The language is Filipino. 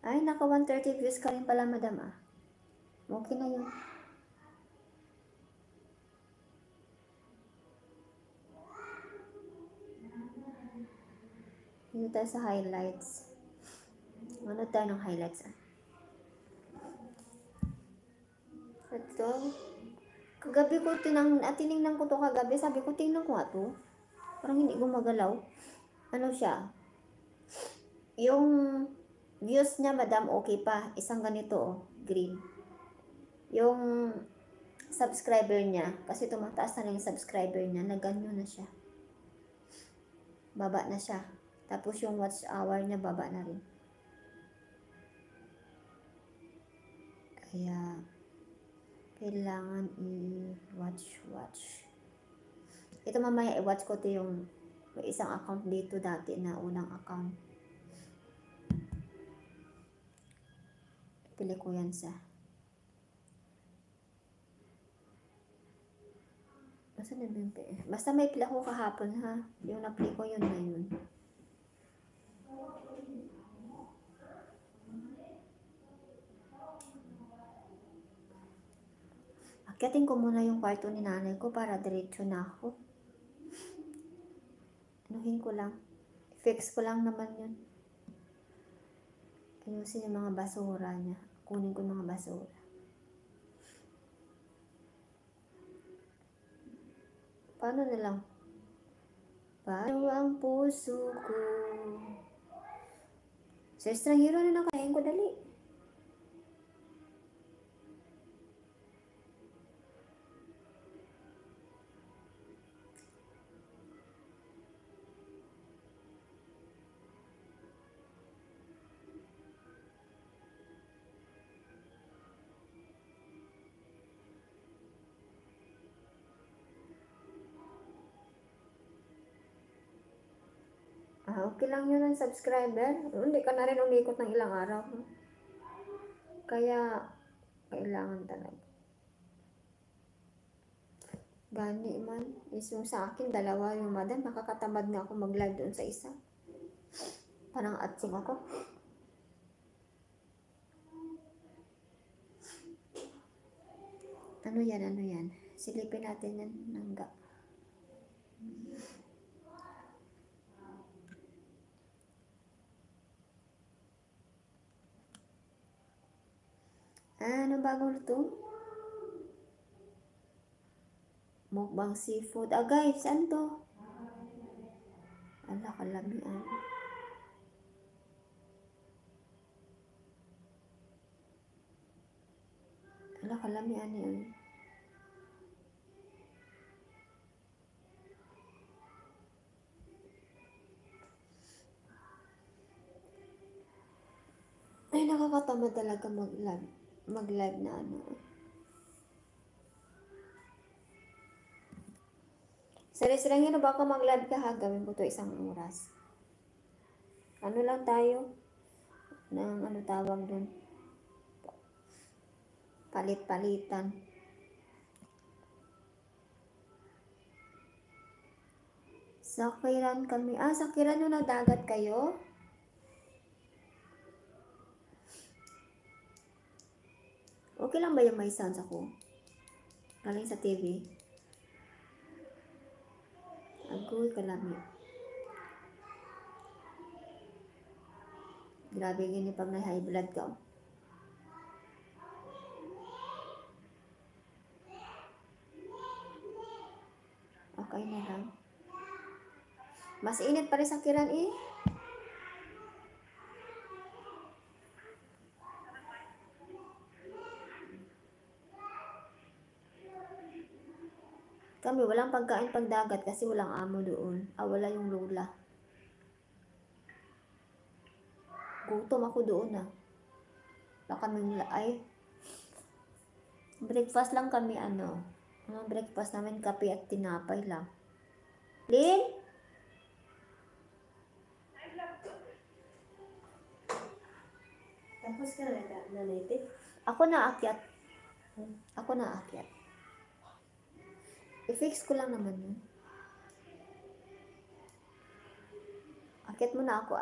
Ay, naka 130 views ka rin pala, madam ah. Okay na yun. Dito tayo sa highlights. Ano tayo ng highlights ah? Ito. Kagabi ko tiningnan ko to kagabi. Sabi ko, tingnan ko nga to. Parang hindi gumagalaw. Ano siya? Yung views niya, madam, okay pa. Isang ganito oh, green. Yung subscriber niya, kasi tumataas na lang yung subscriber niya, naganyo na siya. Baba na siya. Tapos yung watch hour niya, baba na rin. Kaya, kailangan i-watch. Ito mamaya i-watch ko to yung may isang account dito dati na unang account. Pili ko yan sa basta may pila ko kahapon ha. Yung napili ko yun na yun. Akyatin ko muna yung kwarto ni nanay ko para diretso na ako. Anuhin ko lang. Fix ko lang naman yun. Ayusin yung mga basura niya. Kunin ko yung mga basura. Paano na lang? Paano ang puso ko? Sa estranghero na nakain ko, dali. Okay lang yun ang subscriber. Hindi ka na rin umikot ng ilang araw. Kaya, kailangan talaga. Gani man. Is yung sa akin, dalawa yung madam. Nakakatamad nga ako mag-live doon sa isa. Parang atsing ako. Ano yan? Silipin natin yan. Nangga. Ano bagong luto? Mukbang seafood. Guys, saan to? Ala, kalamian. Ala, kalamian yan. Ay, nakakatamad talaga mag-live na ano. Sa restaurant baka mag-live ka ha, gawin ko to 1 oras. Ano lang tayo? Ng ano tawag dun? Palit-palitan. Sakiran kami. Sakiran yung nadagat kayo? Okay lang ba yung may sounds ako? Galing sa TV? Agoy, kalami. Grabe yun pag na-high blood ka. Okay na lang. Mas init pa rin sa kiran eh. Kami walang pagkain pagdagat kasi walang amo doon. Wala yung lola. Gutom ako doon Wala kaming breakfast lang kami breakfast namin kape at tinapay lang. Lin? Tapos ka na native? Ako na aakyat. I-fix ko lang naman yun. Akyat mo na ako